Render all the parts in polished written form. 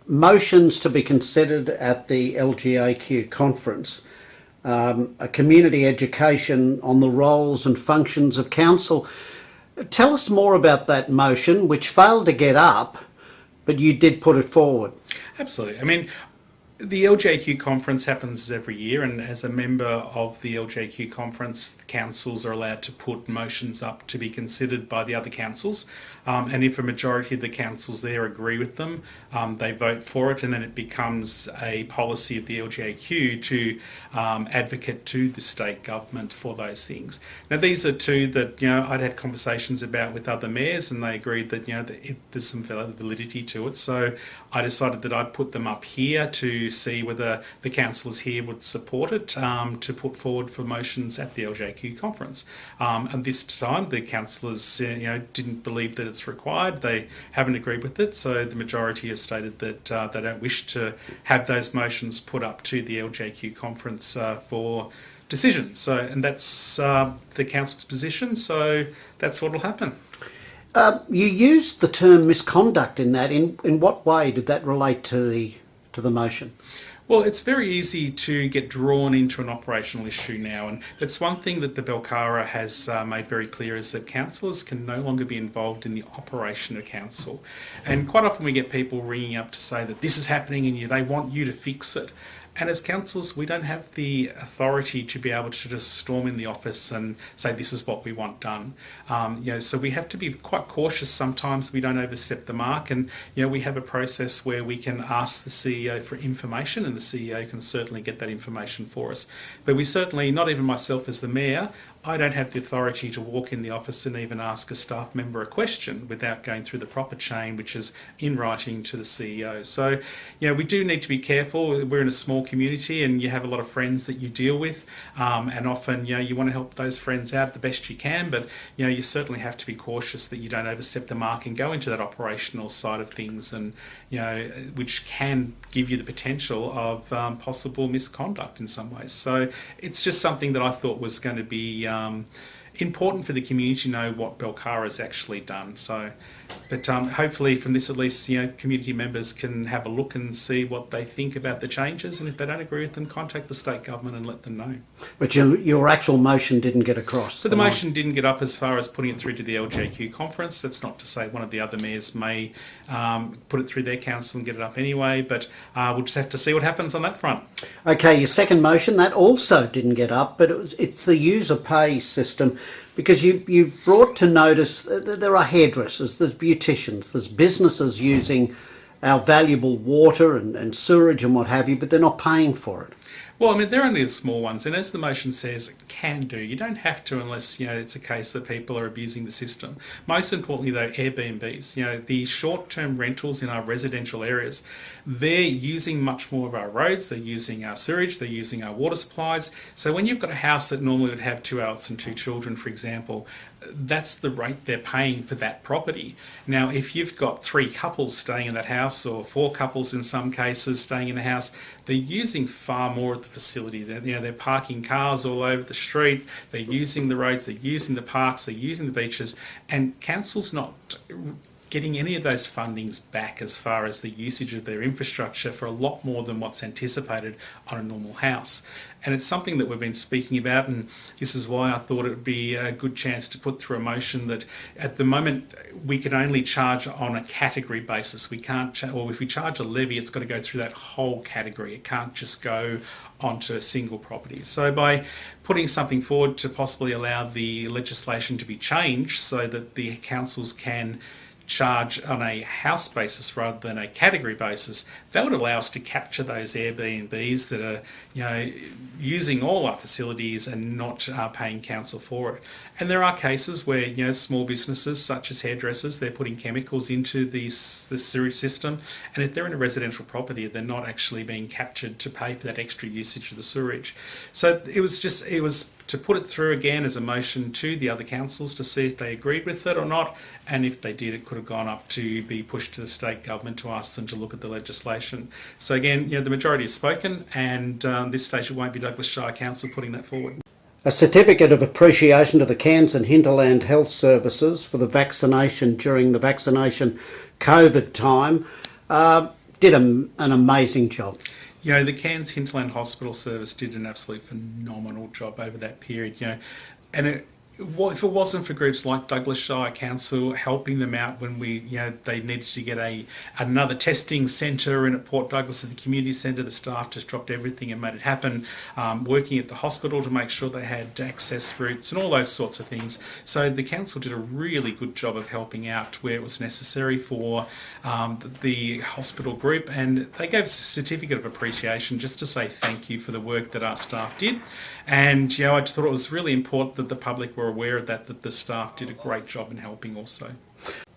motions to be considered at the LGAQ conference. A community education on the roles and functions of council. Tell us more about that motion, which failed to get up, but you did put it forward. Absolutely. I mean, the LGAQ conference happens every year, and as a member of the LGAQ conference, the councils are allowed to put motions up to be considered by the other councils. And if a majority of the councils there agree with them, they vote for it, and then it becomes a policy of the LGAQ to advocate to the state government for those things. Now, these are two that I'd had conversations about with other mayors, and they agreed that there's some validity to it. So I decided that I'd put them up here to see whether the councillors here would support it to put forward for motions at the LGAQ conference. And this time, the councillors didn't believe that it's required. They haven't agreed with it, so the majority have stated that they don't wish to have those motions put up to the LGAQ conference for decision. So, and that's the council's position. So that's what will happen. You used the term misconduct in that. In what way did that relate to the motion? Well, it's very easy to get drawn into an operational issue now, and that's one thing that the Belcara has made very clear, is that councillors can no longer be involved in the operation of council. And quite often we get people ringing up to say that this is happening and they want you to fix it. And as councillors, we don't have the authority to be able to just storm in the office and say this is what we want done. So we have to be quite cautious sometimes. We don't overstep the mark, and we have a process where we can ask the CEO for information, and the CEO can certainly get that information for us. But we certainly, not even myself as the mayor, I don't have the authority to walk in the office and even ask a staff member a question without going through the proper chain, which is in writing to the CEO. So, we do need to be careful. We're in a small community, and you have a lot of friends that you deal with, and often, you want to help those friends out the best you can, but, you certainly have to be cautious that you don't overstep the mark and go into that operational side of things, and, which can give you the potential of possible misconduct in some ways. So it's just something that I thought was going to be important for the community to know what Belcara has actually done. So, but hopefully from this at least, community members can have a look and see what they think about the changes, and if they don't agree with them, contact the state government and let them know. But your actual motion didn't get across? So the motion didn't get up as far as putting it through to the LGAQ conference. That's not to say one of the other mayors may put it through their council and get it up anyway, but we'll just have to see what happens on that front. Okay, your second motion, that also didn't get up, but it's the user pay system, because you brought to notice that there are hairdressers, there's beauticians, there's businesses using our valuable water and sewerage and what have you, but they're not paying for it. Well, I mean, they're only the small ones, and as the motion says, can do. You don't have to unless, it's a case that people are abusing the system. Most importantly, though, Airbnbs, the short-term rentals in our residential areas, they're using much more of our roads, they're using our sewage, they're using our water supplies. So when you've got a house that normally would have 2 adults and 2 children, for example, that's the rate they're paying for that property. Now, if you've got 3 couples staying in that house, or 4 couples in some cases staying in a house, they're using far more of the facility. They're parking cars all over the street, they're using the roads, they're using the parks, they're using the beaches, and council's not getting any of those fundings back as far as the usage of their infrastructure for a lot more than what's anticipated on a normal house. And it's something that we've been speaking about, and this is why I thought it would be a good chance to put through a motion that at the moment we can only charge on a category basis. We can't, or if we charge a levy, it's got to go through that whole category. It can't just go onto a single property. So by putting something forward to possibly allow the legislation to be changed so that the councils can charge on a house basis rather than a category basis, that would allow us to capture those Airbnbs that are, using all our facilities and not paying council for it. And there are cases where, small businesses such as hairdressers, they're putting chemicals into the sewage system, and if they're in a residential property, they're not actually being captured to pay for that extra usage of the sewage. So it was to put it through again as a motion to the other councils to see if they agreed with it or not, and if they did, it could have gone up to be pushed to the state government to ask them to look at the legislation. So again, the majority has spoken, and this stage it won't be Douglas Shire Council putting that forward. A certificate of appreciation to the Cairns and Hinterland Health Services for the vaccination during the vaccination COVID time. did an amazing job. You know, the Cairns Hinterland Hospital Service did an absolute phenomenal job over that period, you know, and if it wasn't for groups like Douglas Shire Council helping them out when they needed to get another testing centre in at Port Douglas at the community centre, the staff just dropped everything and made it happen, working at the hospital to make sure they had access routes and all those sorts of things. So the council did a really good job of helping out where it was necessary for the hospital group, and they gave us a certificate of appreciation just to say thank you for the work that our staff did. And I just thought it was really important that the public were aware of that the staff did a great job in helping also.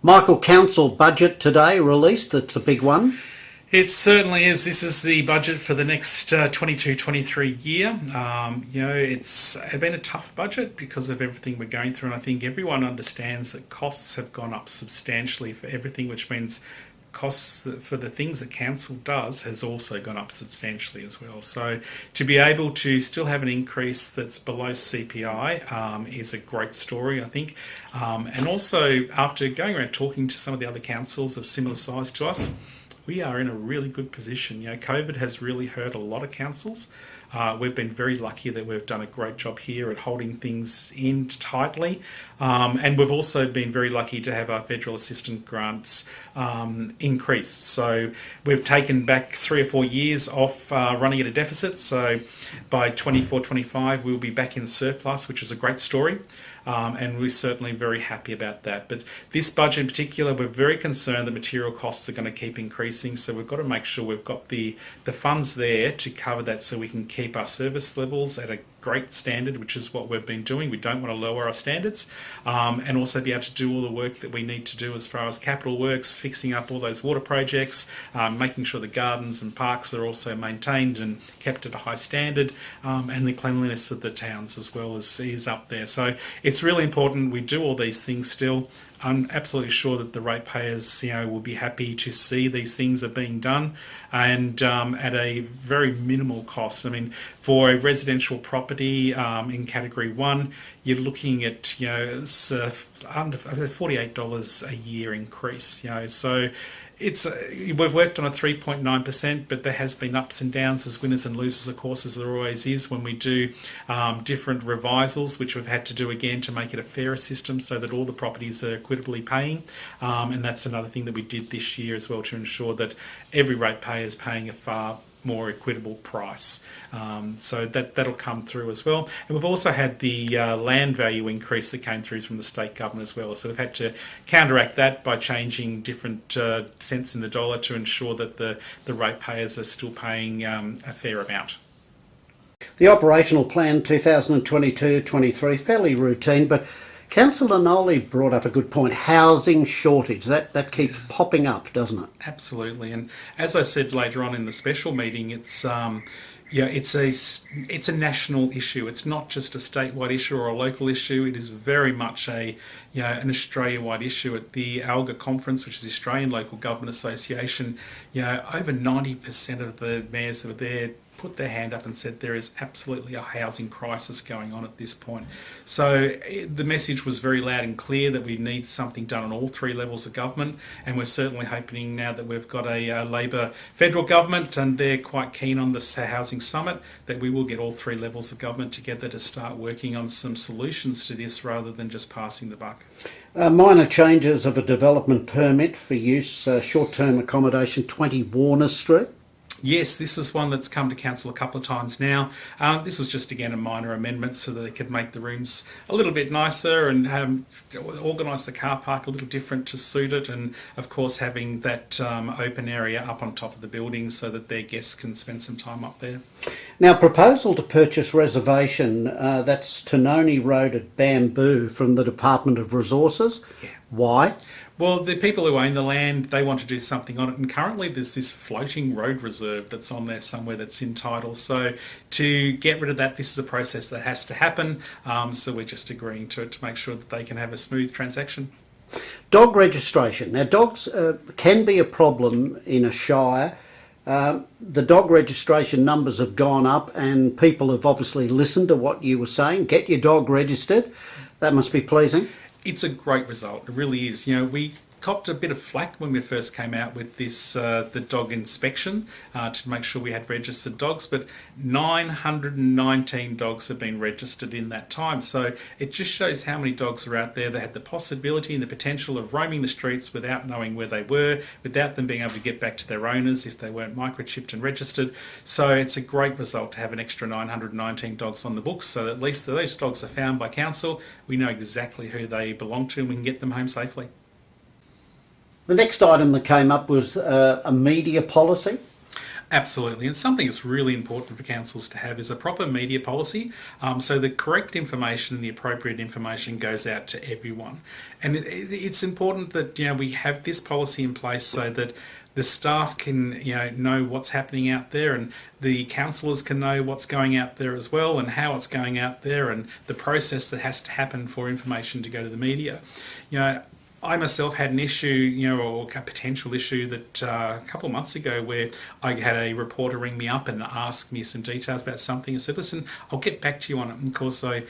Michael, council budget today released. It's a big one. It certainly is. This is the budget for the next 22-23 year. It's been a tough budget because of everything we're going through, and I think everyone understands that costs have gone up substantially for everything, which means costs for the things that council does has also gone up substantially as well. So to be able to still have an increase that's below CPI is a great story, I think. And also, after going around talking to some of the other councils of similar size to us, we are in a really good position. COVID has really hurt a lot of councils. We've been very lucky that we've done a great job here at holding things in tightly. And we've also been very lucky to have our federal assistance grants increased. So we've taken back 3 or 4 years off running at a deficit. So by 24-25, we'll be back in surplus, which is a great story. And we're certainly very happy about that. But this budget in particular, we're very concerned that material costs are going to keep increasing. So we've got to make sure we've got the funds there to cover that so we can keep our service levels at a great standard, which is what we've been doing. We don't want to lower our standards, and also be able to do all the work that we need to do as far as capital works, fixing up all those water projects, making sure the gardens and parks are also maintained and kept at a high standard, and the cleanliness of the towns as well is up there. So it's really important we do all these things still. I'm absolutely sure that the ratepayers, will be happy to see these things are being done, and at a very minimal cost. I mean, for a residential property in Category 1, you're looking at under $48 a year increase. So we've worked on a 3.9%, but there has been ups and downs as winners and losers, of course, as there always is when we do different revisals, which we've had to do again to make it a fairer system so that all the properties are equitably paying. And that's another thing that we did this year as well to ensure that every ratepayer is paying a far more equitable price. So that'll come through as well. And we've also had the land value increase that came through from the state government as well. So we've had to counteract that by changing different cents in the dollar to ensure that the ratepayers are still paying a fair amount. The operational plan 2022-23, fairly routine, but Councillor Nolly brought up a good point. Housing shortage, that keeps popping up, doesn't it? Absolutely. And as I said later on in the special meeting, it's a national issue. It's not just a statewide issue or a local issue. It is very much an Australia-wide issue. At the ALGA conference, which is the Australian Local Government Association, over 90% of the mayors that were there put their hand up and said there is absolutely a housing crisis going on at this point. So the message was very loud and clear that we need something done on all 3 levels of government, and we're certainly hoping now that we've got a Labor federal government and they're quite keen on the housing summit that we will get all 3 levels of government together to start working on some solutions to this rather than just passing the buck. Minor changes of a development permit for use, short-term accommodation, 20 Warner Street. Yes, this is one that's come to council a couple of times now. This was just, again, a minor amendment so that they could make the rooms a little bit nicer and organise the car park a little different to suit it, and, of course, having that open area up on top of the building so that their guests can spend some time up there. Now, proposal to purchase reservation, that's Tononi Road at Bamboo from the Department of Resources. Yeah. Why? Well, the people who own the land, they want to do something on it, and currently there's this floating road reserve that's on there somewhere that's in title. So to get rid of that, this is a process that has to happen. So we're just agreeing to it to make sure that they can have a smooth transaction. Dog registration. Now, dogs can be a problem in a shire. The dog registration numbers have gone up, and people have obviously listened to what you were saying. Get your dog registered. That must be pleasing. It's a great result. It really is. We copped a bit of flack when we first came out with this, the dog inspection, to make sure we had registered dogs, but 919 dogs have been registered in that time. So it just shows how many dogs are out there that had the possibility and the potential of roaming the streets without knowing where they were, without them being able to get back to their owners if they weren't microchipped and registered. So it's a great result to have an extra 919 dogs on the books, so that at least those dogs are found by council. We know exactly who they belong to and we can get them home safely. The next item that came up was a media policy. Absolutely, and something that's really important for councils to have is a proper media policy, so the correct information and the appropriate information goes out to everyone. And it's important that we have this policy in place so that the staff can know what's happening out there, and the councillors can know what's going out there as well, and how it's going out there, and the process that has to happen for information to go to the media. I myself had an issue, or a potential issue that a couple of months ago where I had a reporter ring me up and ask me some details about something. I said, listen, I'll get back to you on it. And of course, I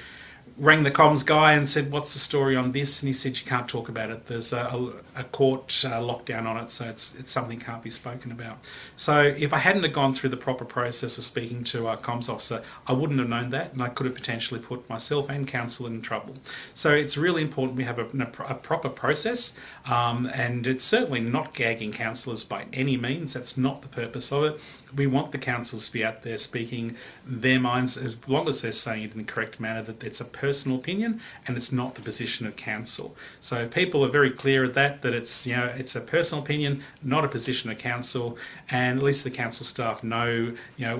rang the comms guy and said, what's the story on this? And he said, you can't talk about it. There's a court lockdown on it, so it's something can't be spoken about. So if I hadn't have gone through the proper process of speaking to our comms officer, I wouldn't have known that, and I could have potentially put myself and council in trouble. So it's really important we have a proper process, and it's certainly not gagging councillors by any means. That's not the purpose of it. We want the councillors to be out there speaking their minds, as long as they're saying it in the correct manner, that it's a personal opinion and it's not the position of council. So if people are very clear at that it's it's a personal opinion, not a position of council, and at least the council staff know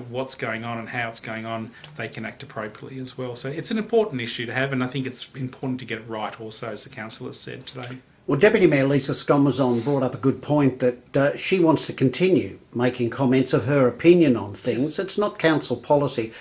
what's going on and how it's going on, they can act appropriately as well. So it's an important issue to have, and I think it's important to get it right also, as the councillor said today. Well, Deputy Mayor Lisa Stomazon brought up a good point that she wants to continue making comments of her opinion on things. Yes. It's not council policy,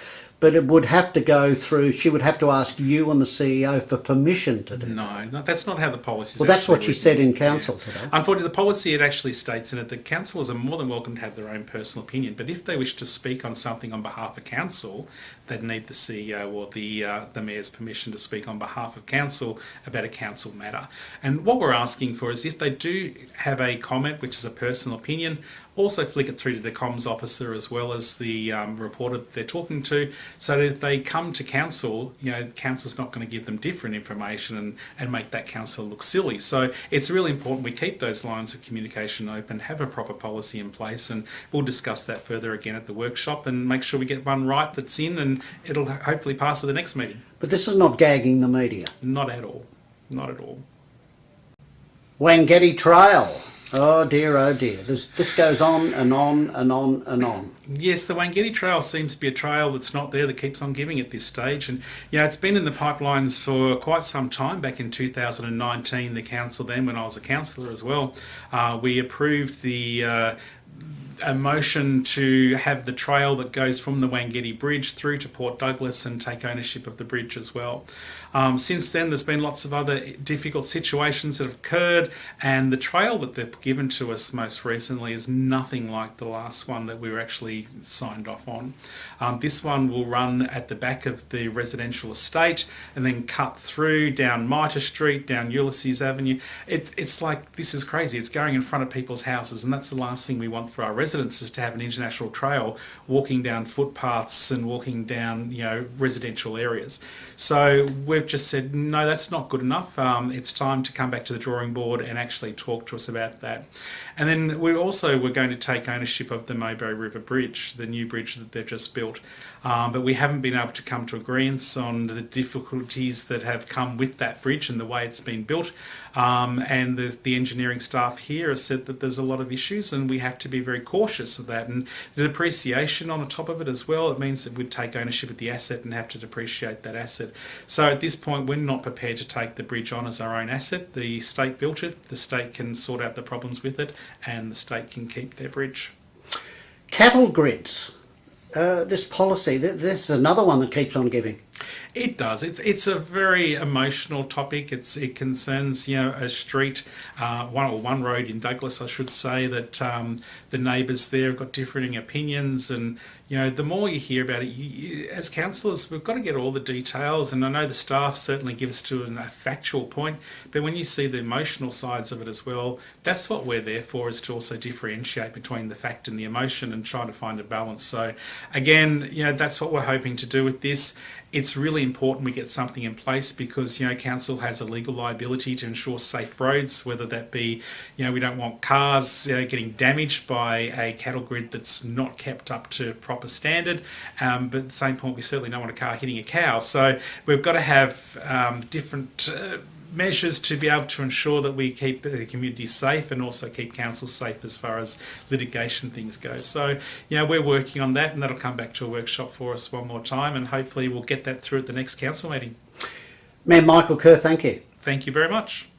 but it would have to go through, she would have to ask you and the CEO for permission to do that. No, that's not how the policy is. Well, that's what she said in council today. Unfortunately, the policy, it actually states in it that councillors are more than welcome to have their own personal opinion, but if they wish to speak on something on behalf of council, they'd need the CEO or the Mayor's permission to speak on behalf of council about a council matter. And what we're asking for is, if they do have a comment which is a personal opinion, also flick it through to the comms officer as well as the reporter that they're talking to, so that if they come to council, council's not going to give them different information and make that council look silly. So it's really important we keep those lines of communication open, have a proper policy in place, and we'll discuss that further again at the workshop and make sure we get one right that's in, and it'll hopefully pass at the next meeting. But this is not gagging the media. Not at all. Not at all. Wangetti Trail. Oh dear, oh dear. This goes on and on and on and on. Yes, the Wangetti Trail seems to be a trail that's not there, that keeps on giving at this stage. And it's been in the pipelines for quite some time. Back in 2019, the council then, when I was a councillor as well, we approved a motion to have the trail that goes from the Wangetti Bridge through to Port Douglas and take ownership of the bridge as well. Since then, there's been lots of other difficult situations that have occurred, and the trail that they've given to us most recently is nothing like the last one that we were actually signed off on. This one will run at the back of the residential estate and then cut through down Mitre Street, down Ulysses Avenue. It's like, this is crazy. It's going in front of people's houses, and that's the last thing we want for our residents, is to have an international trail walking down footpaths and walking down residential areas. So we've just said, no, that's not good enough. It's time to come back to the drawing board and actually talk to us about that. And then we're going to take ownership of the Mayberry River Bridge, the new bridge that they've just built. But we haven't been able to come to agreements on the difficulties that have come with that bridge and the way it's been built. And the engineering staff here have said that there's a lot of issues, and we have to be very cautious of that. And the depreciation on the top of it as well, it means that we'd take ownership of the asset and have to depreciate that asset. So at this point, we're not prepared to take the bridge on as our own asset. The state built it, the state can sort out the problems with it, and the state can keep their bridge. Cattle grids. This policy, this is another one that keeps on giving. It does. It's a very emotional topic. It concerns a street, one road in Douglas, I should say, that the neighbours there have got differing opinions, and the more you hear about it, as councillors, we've got to get all the details. And I know the staff certainly gives to a factual point, but when you see the emotional sides of it as well, that's what we're there for, is to also differentiate between the fact and the emotion and try to find a balance. So again, that's what we're hoping to do with this. It's really important we get something in place because, council has a legal liability to ensure safe roads, whether that be, we don't want cars getting damaged by a cattle grid that's not kept up to proper standard. But at the same point, we certainly don't want a car hitting a cow. So we've got to have different measures to be able to ensure that we keep the community safe and also keep council safe as far as litigation things go. So, we're working on that, and that'll come back to a workshop for us one more time, and hopefully we'll get that through at the next council meeting. Mayor Michael Kerr, thank you. Thank you very much.